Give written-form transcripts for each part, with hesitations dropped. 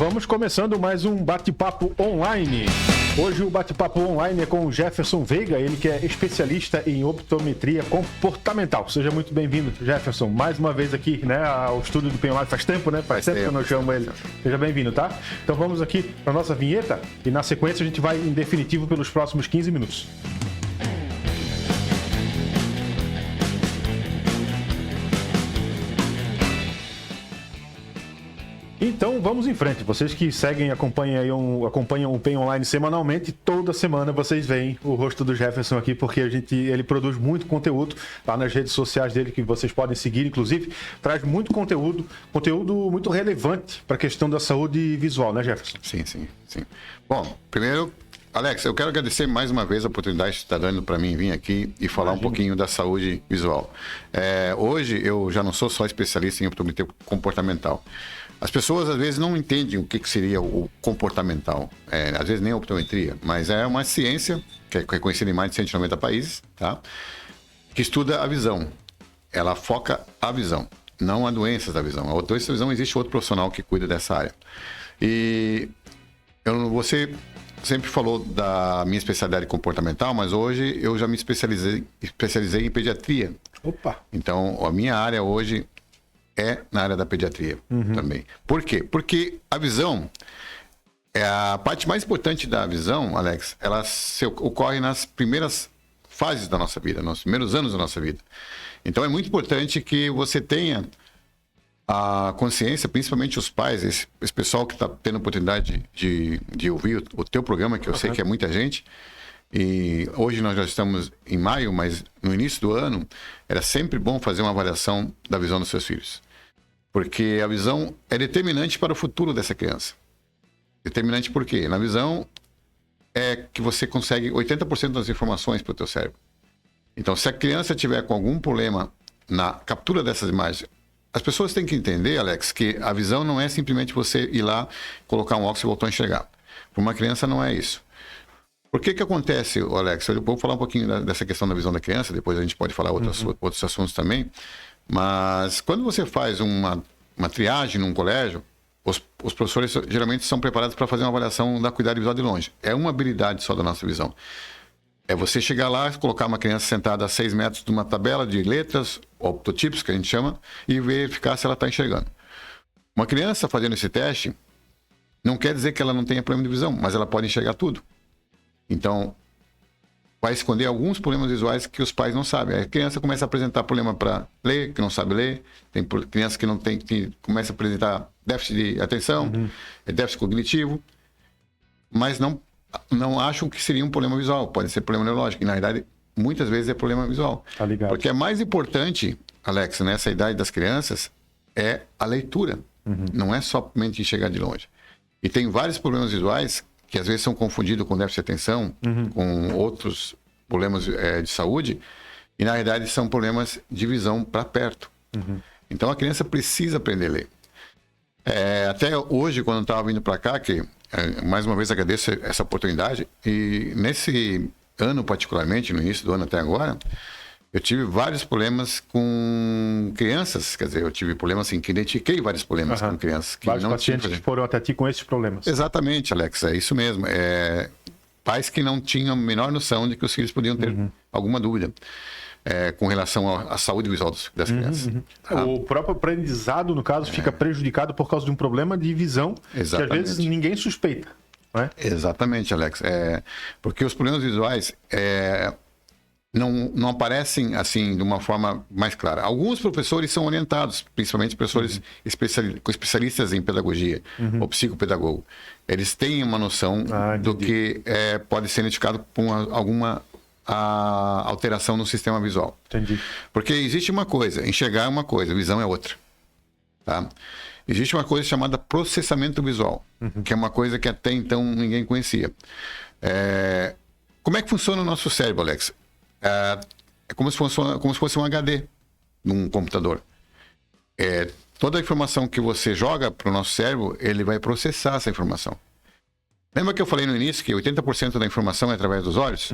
vamos começando mais um bate-papo online. Hoje o bate-papo online é com o Jefferson Veiga, ele que é especialista em optometria comportamental. Seja muito bem-vindo, Jefferson, mais uma vez aqui, né, ao estúdio do Penho Online. Faz tempo, né? Faz tempo que eu não chamo ele. Seja bem-vindo, tá? Então vamos aqui para nossa vinheta e na sequência a gente vai em definitivo pelos próximos 15 minutos. Então vamos em frente. Vocês que seguem, acompanham o PEN Online semanalmente, toda semana vocês veem o rosto do Jefferson aqui, porque ele produz muito conteúdo lá nas redes sociais dele, que vocês podem seguir, inclusive, traz muito conteúdo muito relevante para a questão da saúde visual, né, Jefferson? Sim. Bom, primeiro, Alex, eu quero agradecer mais uma vez a oportunidade que você está dando para mim vir aqui e falar um pouquinho da saúde visual. Hoje eu já não sou só especialista em optometria comportamental. As pessoas às vezes não entendem o que seria o comportamental, às vezes nem a optometria, mas é uma ciência que é reconhecida em mais de 190 países, tá? Que estuda a visão. Ela foca a visão, não a doenças da visão. A doença da visão existe outro profissional que cuida dessa área. E você sempre falou da minha especialidade comportamental, mas hoje eu já me especializei em pediatria. Opa! Então, a minha área hoje é na área da pediatria também. Por quê? Porque a visão, a parte mais importante da visão, Alex, ela ocorre nas primeiras fases da nossa vida, nos primeiros anos da nossa vida. Então, é muito importante que você tenha a consciência, principalmente os pais, esse pessoal que está tendo a oportunidade de ouvir o teu programa, que eu sei que é muita gente. E hoje nós já estamos em maio, mas no início do ano era sempre bom fazer uma avaliação da visão dos seus filhos. Porque a visão é determinante para o futuro dessa criança. Determinante por quê? Na visão é que você consegue 80% das informações para o teu cérebro. Então, se a criança tiver com algum problema na captura dessas imagens, as pessoas têm que entender, Alex, que a visão não é simplesmente você ir lá, colocar um óculos e voltar a enxergar. Para uma criança não é isso. Por que acontece, Alex? Eu vou falar um pouquinho dessa questão da visão da criança, depois a gente pode falar outros assuntos também. Mas quando você faz uma triagem num colégio, os professores geralmente são preparados para fazer uma avaliação da acuidade visual de longe. É uma habilidade só da nossa visão. É você chegar lá, colocar uma criança sentada a 6 metros de uma tabela de letras, optotipos, que a gente chama, e verificar se ela está enxergando. Uma criança fazendo esse teste não quer dizer que ela não tenha problema de visão, mas ela pode enxergar tudo. Então, vai esconder alguns problemas visuais que os pais não sabem. A criança começa a apresentar problema para ler, que não sabe ler. Tem criança que não tem, que começa a apresentar déficit de atenção, déficit cognitivo, mas não acham que seria um problema visual. Pode ser problema neurológico. E, na verdade, muitas vezes é problema visual. Tá ligado. Porque é mais importante, Alex, nessa idade das crianças, é a leitura. Não é somente enxergar de longe. E tem vários problemas visuais que às vezes são confundidos com déficit de atenção, com outros problemas de saúde, e na verdade são problemas de visão para perto. Então a criança precisa aprender a ler. Até hoje, quando eu estava vindo para cá, que mais uma vez agradeço essa oportunidade, e nesse ano particularmente, no início do ano até agora, eu tive vários problemas com crianças, quer dizer, eu tive problemas assim, que identifiquei vários problemas com crianças. Que vários não pacientes que foram até ti com esses problemas. Exatamente, Alex, é isso mesmo. Pais que não tinham a menor noção de que os filhos podiam ter alguma dúvida com relação à saúde visual das crianças. O próprio aprendizado, no caso, fica prejudicado por causa de um problema de visão que às vezes ninguém suspeita. Não é? Exatamente, Alex. Porque os problemas visuais não aparecem assim de uma forma mais clara. Alguns professores são orientados, principalmente professores especialistas em pedagogia ou psicopedagogo. Eles têm uma noção do que pode ser identificado por alguma alteração no sistema visual. Entendi. Porque existe uma coisa, enxergar é uma coisa, visão é outra. Tá? Existe uma coisa chamada processamento visual, que é uma coisa que até então ninguém conhecia. Como é que funciona o nosso cérebro, Alex? É como se fosse um HD num computador. Toda a informação que você joga para o nosso cérebro, ele vai processar essa informação. Lembra que eu falei no início que 80% da informação é através dos olhos?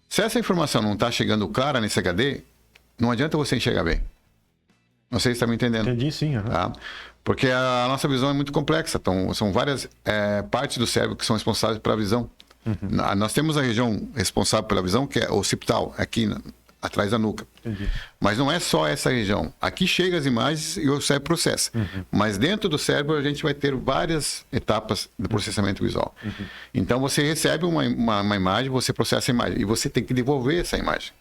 Se essa informação não está chegando clara nesse HD, não adianta você enxergar bem. Não sei se está me entendendo. Entendi, sim. Uhum. Tá? Porque a nossa visão é muito complexa. Então, são várias partes do cérebro que são responsáveis pela visão. Nós temos a região responsável pela visão, que é o occipital, aqui atrás da nuca. Entendi. Mas não é só essa região. Aqui chega as imagens e o cérebro processa. Mas dentro do cérebro a gente vai ter várias etapas do processamento visual. Então você recebe uma imagem, você processa a imagem e você tem que devolver essa imagem.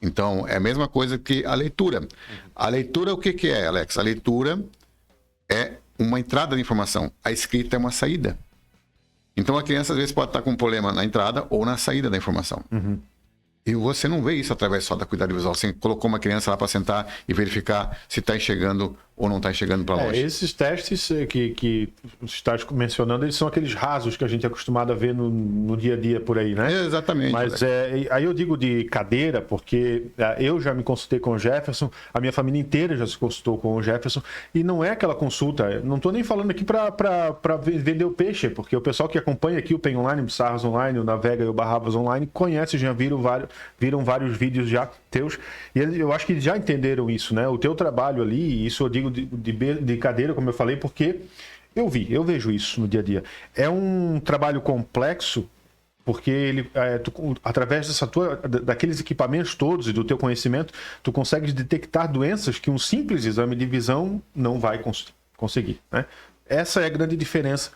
Então é a mesma coisa que a leitura. A leitura, o que é, Alex? A leitura é uma entrada de informação. A escrita é uma saída. Então a criança às vezes pode estar com um problema na entrada ou na saída da informação. E você não vê isso através só da cuidado visual. Você colocou uma criança lá para sentar e verificar se está enxergando ou não está enxergando para longe. Esses testes que você está mencionando, eles são aqueles rasos que a gente é acostumado a ver no dia a dia por aí, né? Exatamente. Mas aí eu digo de cadeira, porque eu já me consultei com o Jefferson, a minha família inteira já se consultou com o Jefferson, e não é aquela consulta, não estou nem falando aqui para vender o peixe, porque o pessoal que acompanha aqui o PEN Online, o Sarras Online, o Navega e o Barrabas Online, conhece, já viram vários vídeos já teus, e eu acho que já entenderam isso, né? O teu trabalho ali, isso eu digo de cadeira, como eu falei, porque eu vejo isso no dia a dia. É um trabalho complexo, porque ele, através daqueles equipamentos todos e do teu conhecimento, tu consegues detectar doenças que um simples exame de visão não vai conseguir, né? Essa é a grande diferença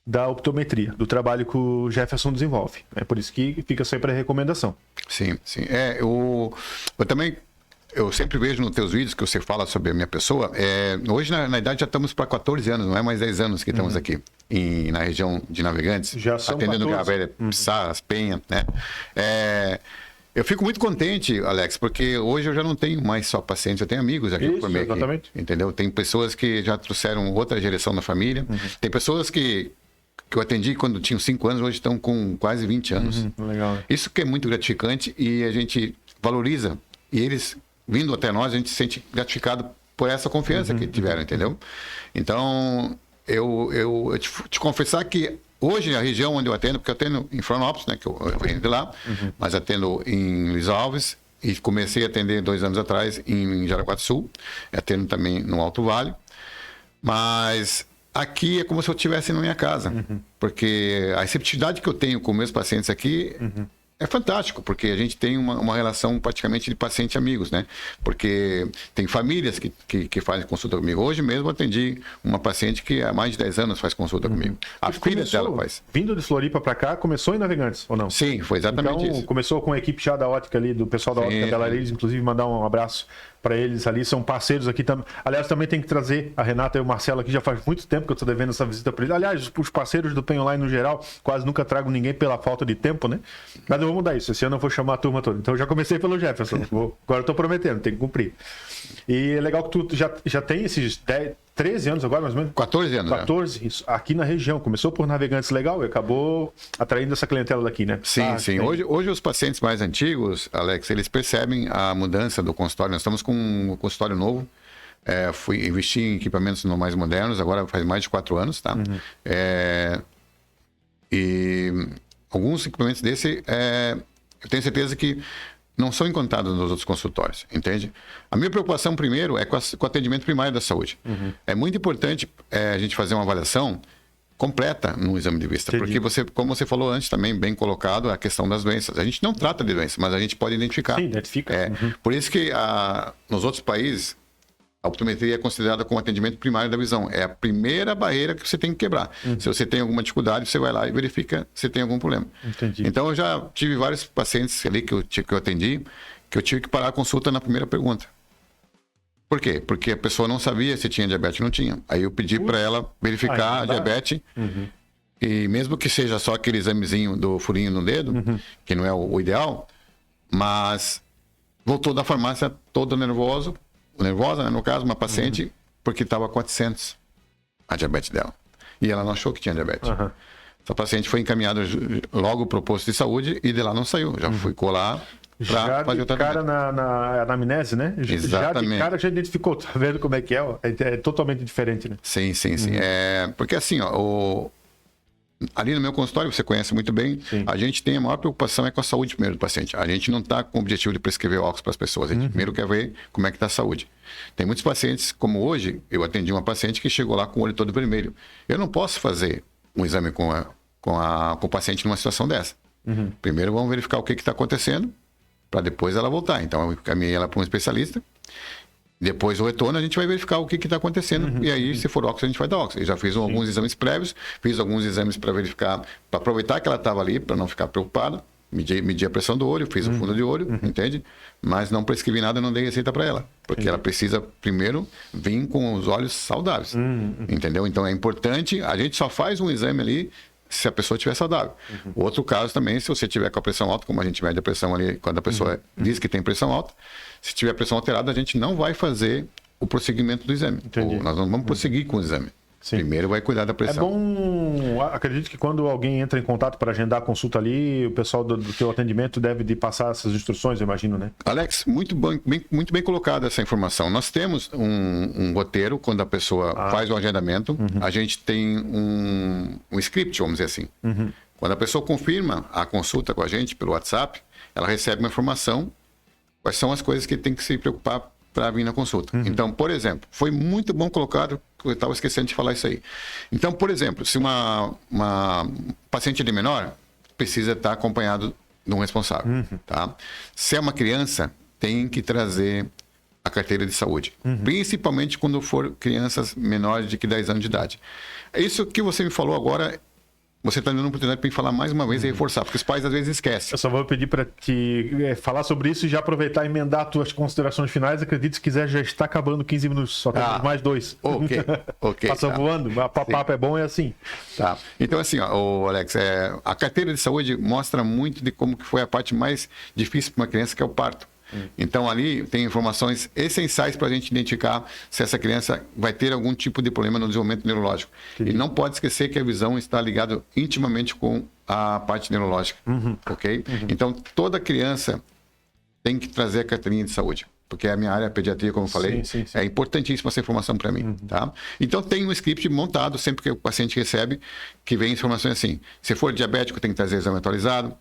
da optometria, do trabalho que o Jefferson desenvolve. É por isso que fica sempre a recomendação. Sim, sim. Eu sempre vejo nos teus vídeos que você fala sobre a minha pessoa. Hoje, na idade, já estamos para 14 anos, não é mais 10 anos que estamos aqui na região de Navegantes. Já são atendendo Gavelha, Sarras, Penha, né? Eu fico muito contente, Alex, porque hoje eu já não tenho mais só pacientes, eu tenho amigos aqui por meio. Exatamente. Entendeu? Tem pessoas que já trouxeram outra geração da família. Tem pessoas que eu atendi quando tinham 5 anos, hoje estão com quase 20 anos. Legal. Isso que é muito gratificante e a gente valoriza. E eles, vindo até nós, a gente se sente gratificado por essa confiança que tiveram, entendeu? Então, eu te confessar que hoje a região onde eu atendo, porque eu atendo em Florianópolis, né, que eu venho de lá, mas atendo em Luiz Alves e comecei a atender 2 anos atrás em Jaraguá do Sul, atendo também no Alto Vale, mas aqui é como se eu estivesse na minha casa, porque a receptividade que eu tenho com meus pacientes aqui é fantástico, porque a gente tem uma relação praticamente de paciente-amigos, né? Porque tem famílias que fazem consulta comigo. Hoje mesmo eu atendi uma paciente que há mais de 10 anos faz consulta comigo. A filha dela faz. Vindo de Floripa para cá, começou em Navegantes, ou não? Sim, foi exatamente então, isso. Começou com a equipe já da ótica ali, do pessoal da ótica Bela Reis, inclusive mandar um abraço para eles ali, são parceiros aqui também. Aliás, também tem que trazer a Renata e o Marcelo aqui, já faz muito tempo que eu estou devendo essa visita para eles. Aliás, os parceiros do PEN Online no geral, quase nunca trago ninguém pela falta de tempo, né? Mas eu vou mudar isso, esse ano eu vou chamar a turma toda. Então eu já comecei pelo Jefferson, agora eu estou prometendo, tem que cumprir. E é legal que tu já tem esses 13 anos agora, mais ou menos? 14 anos. 14, isso, aqui na região. Começou por Navegantes legal e acabou atraindo essa clientela daqui, né? Sim, sim. Hoje os pacientes mais antigos, Alex, eles percebem a mudança do consultório. Nós estamos com um consultório novo. Fui investir em equipamentos mais modernos, agora faz mais de 4 anos, tá? E alguns equipamentos desse, eu tenho certeza que não são encontrados nos outros consultórios, entende? A minha preocupação primeiro é com o atendimento primário da saúde. É muito importante a gente fazer uma avaliação completa no exame de vista, porque como você falou antes também, bem colocado, a questão das doenças. A gente não trata de doença, mas a gente pode identificar. Sim, identifica. Por isso que nos outros países, a optometria é considerada como atendimento primário da visão. É a primeira barreira que você tem que quebrar. Se você tem alguma dificuldade, você vai lá e verifica se tem algum problema. Entendi. Então, eu já tive vários pacientes ali que eu atendi, que eu tive que parar a consulta na primeira pergunta. Por quê? Porque a pessoa não sabia se tinha diabetes ou não tinha. Aí eu pedi para ela verificar a diabetes. E mesmo que seja só aquele examezinho do furinho no dedo, que não é o ideal, voltou da farmácia todo nervosa, né, no caso, uma paciente, porque estava 400 a diabetes dela. E ela não achou que tinha diabetes. Essa paciente foi encaminhada logo para o posto de saúde e de lá não saiu. Já ficou lá para fazer o tratamento. Cara na anamnese, né? Exatamente. Já de cara já identificou, tá vendo como é que é? É totalmente diferente, né? Sim. Porque assim, ó, Ali no meu consultório, você conhece muito bem, Sim. a gente tem a maior preocupação com a saúde primeiro do paciente. A gente não está com o objetivo de prescrever óculos para as pessoas. A gente primeiro quer ver como é que está a saúde. Tem muitos pacientes, como hoje, eu atendi uma paciente que chegou lá com o olho todo vermelho. Eu não posso fazer um exame com o paciente numa situação dessa. Primeiro vamos verificar o que está acontecendo, para depois ela voltar. Então, eu encaminhei ela para um especialista. Depois o retorno, a gente vai verificar o que está acontecendo. E aí, se for óxido, a gente vai dar óxido. Eu já fiz alguns exames prévios, fiz alguns exames para verificar, para aproveitar que ela estava ali, para não ficar preocupada. Medi a pressão do olho, fiz o fundo de olho, entende? Mas não prescrevi nada, não dei receita para ela. Porque ela precisa, primeiro, vir com os olhos saudáveis. Entendeu? Então, é importante, a gente só faz um exame ali se a pessoa estiver saudável. Outro caso também, se você tiver com a pressão alta, como a gente mede a pressão ali, quando a pessoa diz que tem pressão alta, se tiver pressão alterada, a gente não vai fazer o prosseguimento do exame. Nós não vamos prosseguir com o exame. Sim. Primeiro vai cuidar da pressão. É bom, acredito que quando alguém entra em contato para agendar a consulta ali, o pessoal do teu atendimento deve de passar essas instruções, eu imagino, né? Alex, muito bem colocada essa informação. Nós temos um roteiro quando a pessoa faz o agendamento, a gente tem um script, vamos dizer assim. Quando a pessoa confirma a consulta com a gente pelo WhatsApp, ela recebe uma informação, quais são as coisas que tem que se preocupar para vir na consulta. Então, por exemplo, foi muito bom colocado, eu estava esquecendo de falar isso aí. Então, por exemplo, se uma paciente de menor, precisa estar acompanhado de um responsável. Tá? Se é uma criança, tem que trazer a carteira de saúde. Principalmente quando for crianças menores de 10 anos de idade. Isso que você me falou agora, você está dando uma oportunidade para me falar mais uma vez e reforçar, porque os pais às vezes esquecem. Eu só vou pedir para te falar sobre isso e já aproveitar e emendar as tuas considerações finais. Acredito que se quiser já está acabando 15 minutos, só temos mais 2. Ok. Passa voando, papo é bom, é assim. Tá. Então assim, Alex, a carteira de saúde mostra muito de como que foi a parte mais difícil para uma criança, que é o parto. Então ali tem informações essenciais para a gente identificar se essa criança vai ter algum tipo de problema no desenvolvimento neurológico. E não pode esquecer que a visão está ligada intimamente com a parte neurológica, ok? Então toda criança tem que trazer a carteirinha de saúde, porque a minha área, a pediatria, como eu falei, sim. é importantíssima essa informação para mim, tá? Então tem um script montado sempre que o paciente recebe, que vem informações assim: se for diabético, tem que trazer exame atualizado.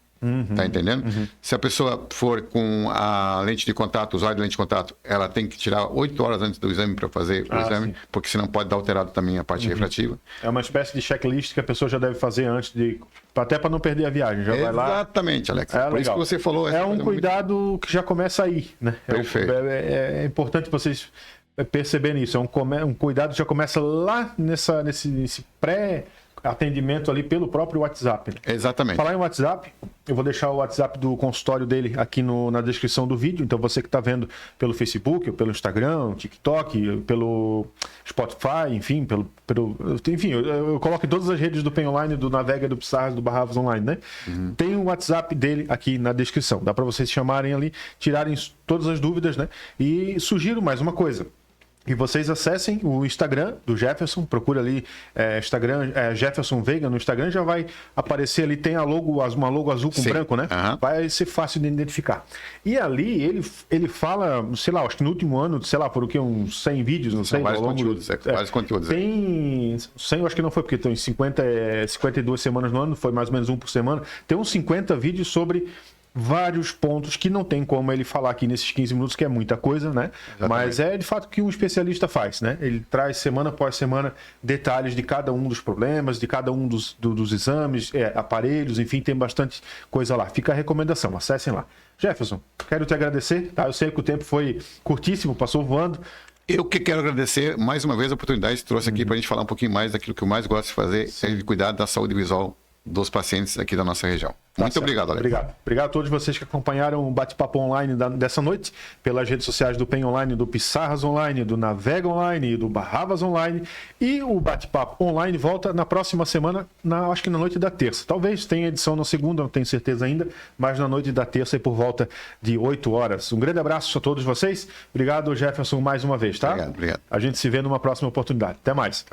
Tá entendendo? Se a pessoa for com a lente de contato, usuário de lente de contato, ela tem que tirar 8 horas antes do exame para fazer o exame, porque senão pode dar alterado também a parte refrativa. É uma espécie de checklist que a pessoa já deve fazer antes de... Até para não perder a viagem. Já vai lá. Exatamente, Alex. Por isso que você falou. É um cuidado que já começa aí, né? Perfeito. É importante vocês perceberem isso. É um cuidado que já começa lá nesse pré-atendimento ali pelo próprio WhatsApp. Né? Exatamente. Falar em WhatsApp, eu vou deixar o WhatsApp do consultório dele aqui na descrição do vídeo. Então você que está vendo pelo Facebook, pelo Instagram, TikTok, pelo Spotify, enfim, enfim, eu coloco em todas as redes do PEN Online, do Navega, do Pissarras, do Barravas Online, né? Tem o WhatsApp dele aqui na descrição. Dá para vocês chamarem ali, tirarem todas as dúvidas, né? E sugiro mais uma coisa. E vocês acessem o Instagram do Jefferson, procura ali Instagram, Jefferson Veiga no Instagram, já vai aparecer ali, tem uma logo azul com branco, né? Vai ser fácil de identificar. E ali ele fala, sei lá, acho que no último ano, sei lá, por o que, uns 100 vídeos, não sei. Vários conteúdos, vários conteúdos. Tem 100, eu acho que não foi, porque tem 52 semanas no ano, foi mais ou menos um por semana. Tem uns 50 vídeos sobre vários pontos que não tem como ele falar aqui nesses 15 minutos, que é muita coisa, né? Exatamente. Mas é de fato o que um especialista faz, né? Ele traz semana após semana detalhes de cada um dos problemas, de cada um dos exames, aparelhos, enfim, tem bastante coisa lá. Fica a recomendação, acessem lá. Jefferson, quero te agradecer, tá? Eu sei que o tempo foi curtíssimo, passou voando. Eu que quero agradecer mais uma vez a oportunidade que trouxe aqui para a gente falar um pouquinho mais daquilo que eu mais gosto de fazer, é de cuidar da saúde visual dos pacientes aqui da nossa região. Muito obrigado, Alex. Obrigado a todos vocês que acompanharam o bate-papo online dessa noite, pelas redes sociais do PEN Online, do Pissarras Online, do Navega Online e do Barravas Online. E o bate-papo online volta na próxima semana, acho que na noite da terça. Talvez tenha edição na segunda, não tenho certeza ainda, mas na noite da terça e por volta de 8 horas. Um grande abraço a todos vocês. Obrigado, Jefferson, mais uma vez, tá? Obrigado. A gente se vê numa próxima oportunidade. Até mais.